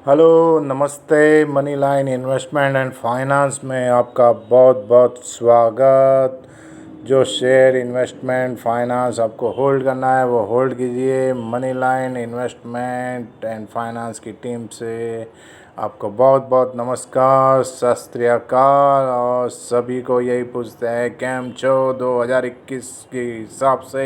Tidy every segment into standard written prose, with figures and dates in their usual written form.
Hello, नमस्ते। Money line investment and finance में आपका बहुत बहुत स्वागत। जो शेयर इन्वेस्टमेंट फाइनेंस आपको होल्ड करना है वो होल्ड कीजिए। Money line investment and finance की टीम से आपको बहुत बहुत नमस्कार, सत श्री अकाल। और सभी को यही पूछते हैं कैम छो 2021 के हिसाब से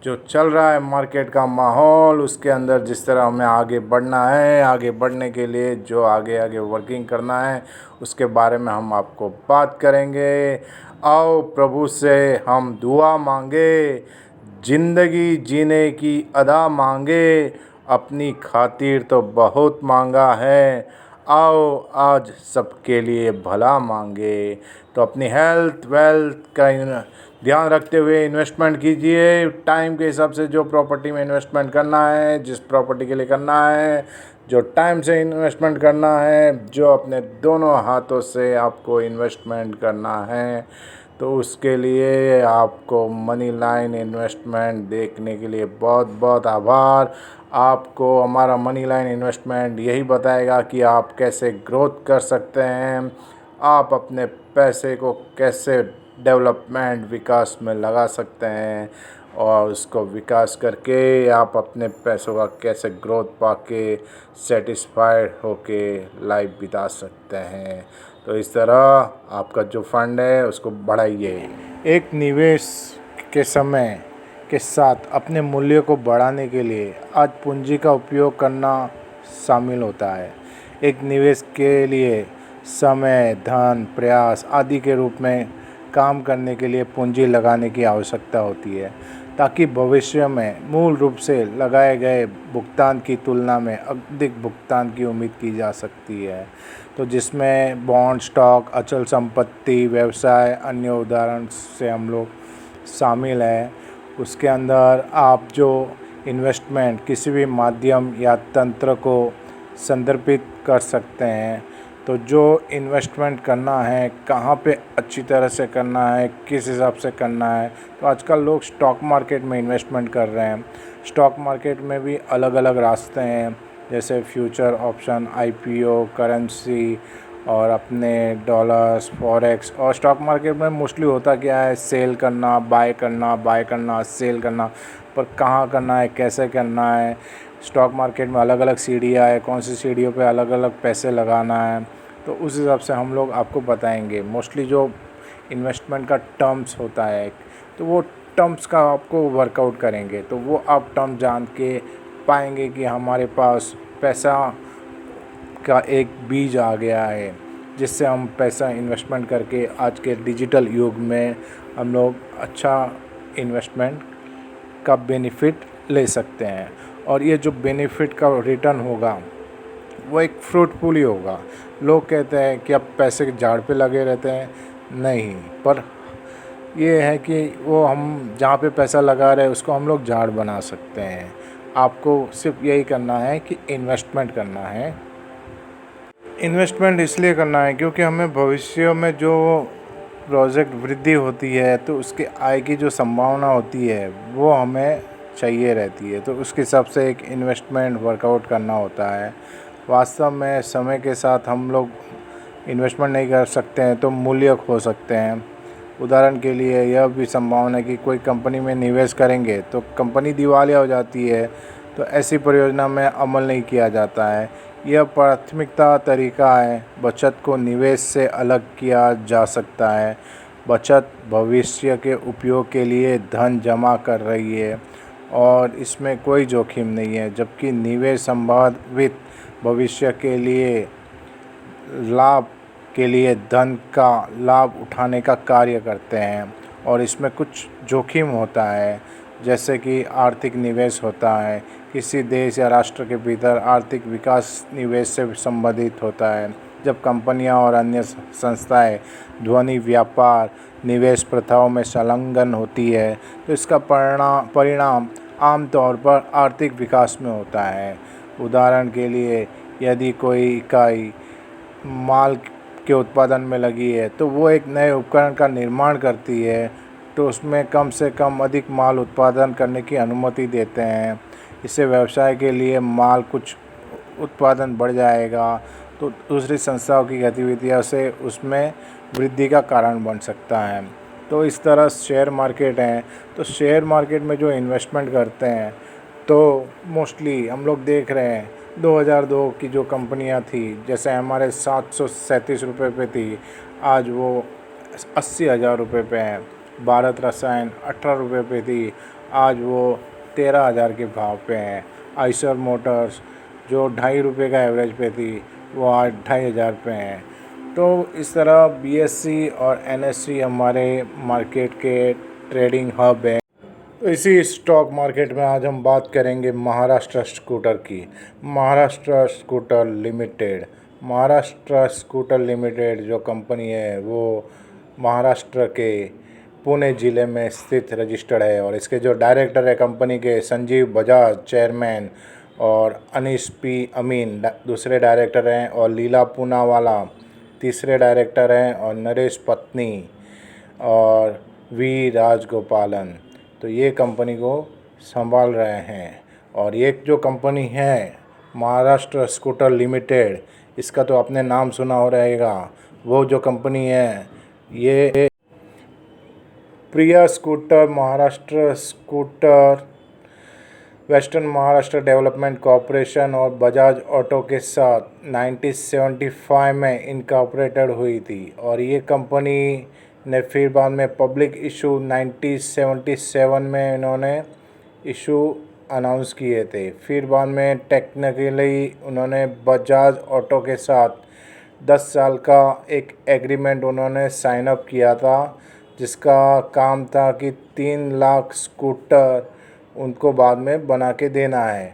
जो चल रहा है मार्केट का माहौल, उसके अंदर जिस तरह हमें आगे बढ़ना है, आगे बढ़ने के लिए जो आगे आगे वर्किंग करना है उसके बारे में हम आपको बात करेंगे। आओ प्रभु से हम दुआ मांगे, ज़िंदगी जीने की अदा मांगे, अपनी खातिर तो बहुत मांगा है। आओ आज सबके लिए भला मांगे। तो अपनी हेल्थ वेल्थ का ध्यान रखते हुए इन्वेस्टमेंट कीजिए। टाइम के हिसाब से जो प्रॉपर्टी में इन्वेस्टमेंट करना है, जिस प्रॉपर्टी के लिए करना है, जो टाइम से इन्वेस्टमेंट करना है, जो अपने दोनों हाथों से आपको इन्वेस्टमेंट करना है, तो उसके लिए आपको मनी लाइन इन्वेस्टमेंट देखने के लिए बहुत बहुत आभार। आपको हमारा मनी लाइन इन्वेस्टमेंट यही बताएगा कि आप कैसे ग्रोथ कर सकते हैं, आप अपने पैसे को कैसे डेवलपमेंट विकास में लगा सकते हैं, और उसको विकास करके आप अपने पैसों का कैसे ग्रोथ पाके सेटिस्फाइड होके लाइफ बिता सकते हैं। तो इस तरह आपका जो फंड है उसको बढ़ाइए। एक निवेश के समय के साथ अपने मूल्य को बढ़ाने के लिए आज पूंजी का उपयोग करना शामिल होता है। एक निवेश के लिए समय, धन, प्रयास आदि के रूप में काम करने के लिए पूंजी लगाने की आवश्यकता होती है, ताकि भविष्य में मूल रूप से लगाए गए भुगतान की तुलना में अधिक भुगतान की उम्मीद की जा सकती है। तो जिसमें बॉन्ड, स्टॉक, अचल संपत्ति, व्यवसाय, अन्य उदाहरण से हम लोग शामिल हैं। उसके अंदर आप जो इन्वेस्टमेंट किसी भी माध्यम या तंत्र को संदर्भित कर सकते हैं। तो जो इन्वेस्टमेंट करना है, कहाँ पे अच्छी तरह से करना है, किस हिसाब से करना है, तो आजकल लोग स्टॉक मार्केट में इन्वेस्टमेंट कर रहे हैं। स्टॉक मार्केट में भी अलग अलग रास्ते हैं, जैसे फ्यूचर ऑप्शन, आईपीओ, करेंसी और अपने डॉलर्स, फॉरेक्स। और स्टॉक मार्केट में मोस्टली होता क्या है, सेल करना, बाय करना, बाय करना, सेल करना। पर कहाँ करना है, कैसे करना है, स्टॉक मार्केट में अलग अलग सीढ़ियाँ है, कौन सी सीढ़ियों पे अलग अलग पैसे लगाना है, तो उस हिसाब से हम लोग आपको बताएंगे। मोस्टली जो इन्वेस्टमेंट का टर्म्स होता है, तो वो टर्म्स का आपको वर्कआउट करेंगे, तो वो आप टर्म जान के पाएंगे कि हमारे पास पैसा का एक बीज आ गया है, जिससे हम पैसा इन्वेस्टमेंट करके आज के डिजिटल युग में हम लोग अच्छा इन्वेस्टमेंट का बेनिफिट ले सकते हैं। और ये जो बेनिफिट का रिटर्न होगा वो एक फ्रूटफुल ही होगा। लोग कहते हैं कि अब पैसे के झाड़ पे लगे रहते हैं, नहीं, पर ये है कि वो हम जहाँ पे पैसा लगा रहे हैं उसको हम लोग झाड़ बना सकते हैं। आपको सिर्फ यही करना है कि इन्वेस्टमेंट करना है। इन्वेस्टमेंट इसलिए करना है क्योंकि हमें भविष्य में जो प्रोजेक्ट वृद्धि होती है, तो उसके आय की जो संभावना होती है वो हमें चाहिए रहती है। तो उसके हिसाब से एक इन्वेस्टमेंट वर्कआउट करना होता है। वास्तव में समय के साथ हम लोग इन्वेस्टमेंट नहीं कर सकते हैं तो मूल्य खो सकते हैं। उदाहरण के लिए यह भी संभावना है कि कोई कंपनी में निवेश करेंगे तो कंपनी दिवालिया हो जाती है, तो ऐसी परियोजना में अमल नहीं किया जाता है। यह प्राथमिकता तरीका है। बचत को निवेश से अलग किया जा सकता है। बचत भविष्य के उपयोग के लिए धन जमा कर रही है और इसमें कोई जोखिम नहीं है, जबकि निवेश संभावित भविष्य के लिए लाभ के लिए धन का लाभ उठाने का कार्य करते हैं, और इसमें कुछ जोखिम होता है, जैसे कि आर्थिक निवेश होता है। किसी देश या राष्ट्र के भीतर आर्थिक विकास निवेश से संबंधित होता है। जब कंपनियां और अन्य संस्थाएं ध्वनि व्यापार निवेश प्रथाओं में संलग्न होती है, तो इसका परिणाम आमतौर पर आर्थिक विकास में होता है। उदाहरण के लिए, यदि कोई इकाई माल के उत्पादन में लगी है तो वो एक नए उपकरण का निर्माण करती है, तो उसमें कम से कम अधिक माल उत्पादन करने की अनुमति देते हैं। इससे व्यवसाय के लिए माल कुछ उत्पादन बढ़ जाएगा तो दूसरी संस्थाओं की गतिविधियों से उसमें वृद्धि का कारण बन सकता है। तो इस तरह शेयर मार्केट है। तो शेयर मार्केट में जो इन्वेस्टमेंट करते हैं तो मोस्टली हम लोग देख रहे हैं 2002 की जो कंपनियां थी, जैसे हमारे 737 रुपये पे थी, आज वो 80,000 रुपये पे है। भारत रसायन 18 रुपये पे थी, आज वो 13,000 के भाव पे हैं। आइसर मोटर्स जो 2.5 रुपये का एवरेज पे थी, वो आज 2,500 पे हैं। तो इस तरह बीएससी और एनएससी हमारे मार्केट के ट्रेडिंग हब है। तो इसी स्टॉक मार्केट में आज हम बात करेंगे महाराष्ट्र स्कूटर की। Maharashtra scooter limited, Maharashtra scooter limited जो कंपनी है वो महाराष्ट्र के पुणे ज़िले में स्थित रजिस्टर्ड है और इसके जो डायरेक्टर है कंपनी के संजीव बजाज चेयरमैन और अनीस पी अमीन दूसरे डायरेक्टर हैं और लीला पूनावाला तीसरे डायरेक्टर हैं और नरेश पत्नी और वी राजगोपालन तो ये कंपनी को संभाल रहे हैं। और ये जो कंपनी है महाराष्ट्र स्कूटर लिमिटेड, इसका तो आपने नाम सुना हो रहेगा। वो जो कंपनी है ये Priya scooter, Maharashtra scooter, western Maharashtra development corporation और बजाज ऑटो के साथ 1975 में इनकॉर्पोरेटेड हुई थी और ये कंपनी ने फिर बाद में पब्लिक इशू 1977 में इन्होंने इशू अनाउंस किए थे। फिर बाद में टेक्निकली उन्होंने बजाज ऑटो के साथ 10 साल का एक एग्रीमेंट उन्होंने साइन अप किया था, जिसका काम था कि 3 लाख स्कूटर उनको बाद में बना के देना है।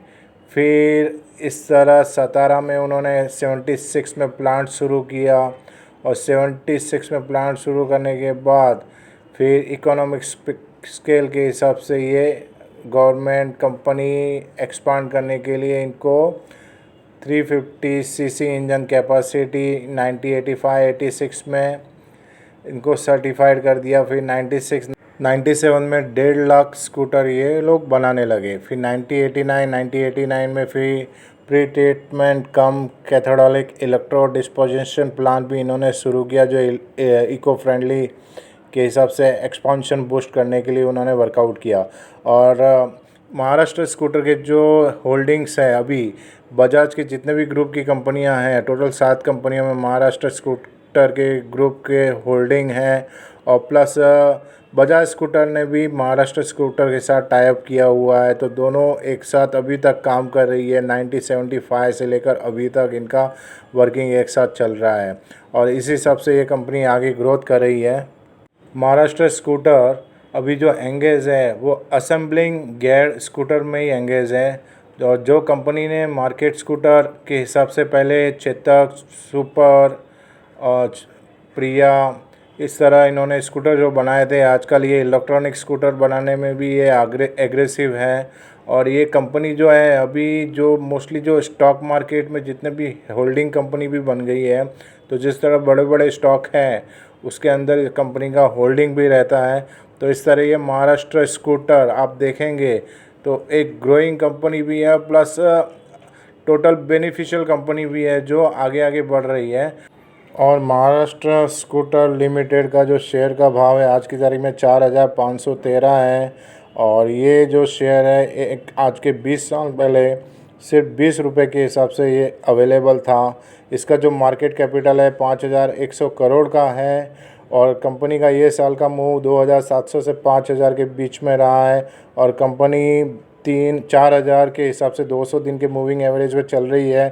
फिर इस तरह 17 में उन्होंने 76 में प्लांट शुरू किया और 76 में प्लांट शुरू करने के बाद फिर इकोनॉमिक स्केल के हिसाब से ये गवर्नमेंट कंपनी एक्सपांड करने के लिए इनको 350 सीसी इंजन कैपेसिटी 1985-86 में इनको सर्टिफाइड कर दिया। फिर 97 में 1.5 लाख स्कूटर ये लोग बनाने लगे। फिर 1989 में फिर प्री ट्रीटमेंट कम कैथोडोलिक इलेक्ट्रोड डिस्पोजिशन प्लांट भी इन्होंने शुरू किया, जो इको फ्रेंडली के हिसाब से एक्सपांशन बूस्ट करने के लिए उन्होंने वर्कआउट किया। और महाराष्ट्र स्कूटर के जो होल्डिंग्स है अभी बजाज के जितने भी ग्रुप की कंपनियां हैं, टोटल 7 कंपनियों में महाराष्ट्र स्कूटर के ग्रुप के होल्डिंग है और प्लस बजाज स्कूटर ने भी महाराष्ट्र स्कूटर के साथ टाई अप किया हुआ है। तो दोनों एक साथ अभी तक काम कर रही है। 1975 से लेकर अभी तक इनका वर्किंग एक साथ चल रहा है और इस हिसाब से ये कंपनी आगे ग्रोथ कर रही है। महाराष्ट्र स्कूटर अभी जो एंगेज है वो असेंबलिंग गियर स्कूटर में ही एंगेज है। और जो कंपनी ने मार्केट स्कूटर के हिसाब से पहले चेतक, सुपर और प्रिया इस तरह इन्होंने स्कूटर जो बनाए थे, आजकल ये इलेक्ट्रॉनिक स्कूटर बनाने में भी ये एग्रेसिव है। और ये कंपनी जो है अभी जो मोस्टली जो स्टॉक मार्केट में जितने भी होल्डिंग कंपनी भी बन गई है, तो जिस तरह बड़े बड़े स्टॉक हैं उसके अंदर कंपनी का होल्डिंग भी रहता है। तो इस तरह ये महाराष्ट्र स्कूटर आप देखेंगे तो एक ग्रोइंग कंपनी भी है, प्लस टोटल बेनिफिशियल कंपनी भी है जो आगे आगे बढ़ रही है। और महाराष्ट्र स्कूटर लिमिटेड का जो शेयर का भाव है आज की तारीख में 4,513 है और ये जो शेयर है एक आज के 20 साल पहले सिर्फ 20 रुपये के हिसाब से ये अवेलेबल था। इसका जो मार्केट कैपिटल है 5,100 करोड़ का है और कंपनी का ये साल का मूव 2,700 से 5,000 के बीच में रहा है और कंपनी 3-4,000 के हिसाब से 200 दिन के मूविंग एवरेज में चल रही है।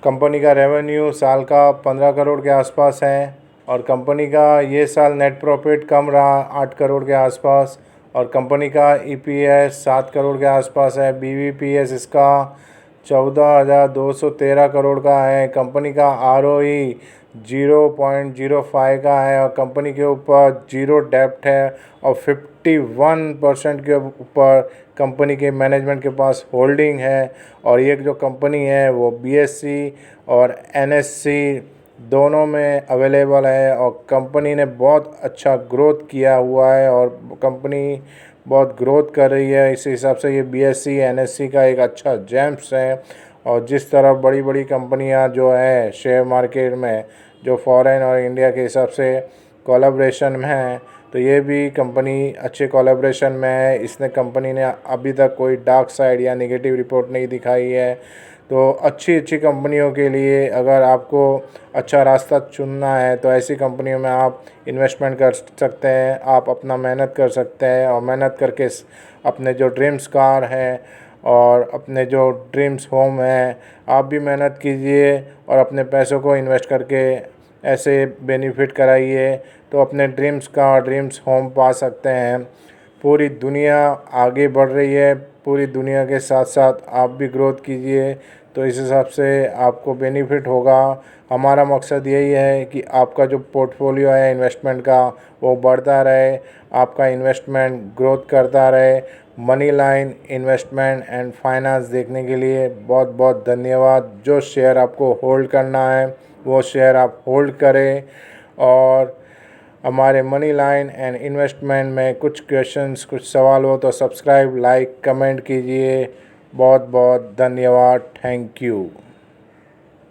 कंपनी का रेवेन्यू साल का 15 करोड़ के आसपास है और कंपनी का ये साल नेट प्रॉफिट कम रहा 8 करोड़ के आसपास और कंपनी का ईपीएस 7 करोड़ के आसपास है। बीवीपीएस इसका 14,213 करोड़ का है। कंपनी का आरओई 0.05 का है और कंपनी के ऊपर जीरो डेब्ट है और 51% के ऊपर कंपनी के मैनेजमेंट के पास होल्डिंग है। और ये जो कंपनी है वो बीएससी और एनएससी दोनों में अवेलेबल है और कंपनी ने बहुत अच्छा ग्रोथ किया हुआ है और कंपनी बहुत ग्रोथ कर रही है। इस हिसाब से ये बीएससी एनएससी का एक अच्छा जेम्स है और जिस तरह बड़ी बड़ी कंपनियां जो है शेयर मार्केट में जो फॉरेन और इंडिया के हिसाब से कोलैबोरेशन में है, तो ये भी कंपनी अच्छे कोलैबोरेशन में है। इसने कंपनी ने अभी तक कोई डार्क साइड या नेगेटिव रिपोर्ट नहीं दिखाई है। तो अच्छी अच्छी कंपनियों के लिए अगर आपको अच्छा रास्ता चुनना है तो ऐसी कंपनियों में आप इन्वेस्टमेंट कर सकते हैं। आप अपना मेहनत कर सकते हैं और मेहनत करके अपने जो ड्रीम्स कार है और अपने जो ड्रीम्स होम है, आप भी मेहनत कीजिए और अपने पैसों को इन्वेस्ट करके ऐसे बेनिफिट कराइए तो अपने ड्रीम्स का ड्रीम्स होम पा सकते हैं। पूरी दुनिया आगे बढ़ रही है, पूरी दुनिया के साथ साथ आप भी ग्रोथ कीजिए तो इस हिसाब से आपको बेनिफिट होगा। हमारा मकसद यही है कि आपका जो पोर्टफोलियो है इन्वेस्टमेंट का वो बढ़ता रहे, आपका इन्वेस्टमेंट ग्रोथ करता रहे। Money line investment and finance देखने के लिए बहुत बहुत धन्यवाद। जो शेयर आपको होल्ड करना है वो शेयर आप होल्ड करें। और हमारे मनी लाइन एंड इन्वेस्टमेंट में कुछ क्वेश्चंस कुछ सवाल हो तो सब्सक्राइब लाइक कमेंट कीजिए। बहुत बहुत धन्यवाद। Thank you.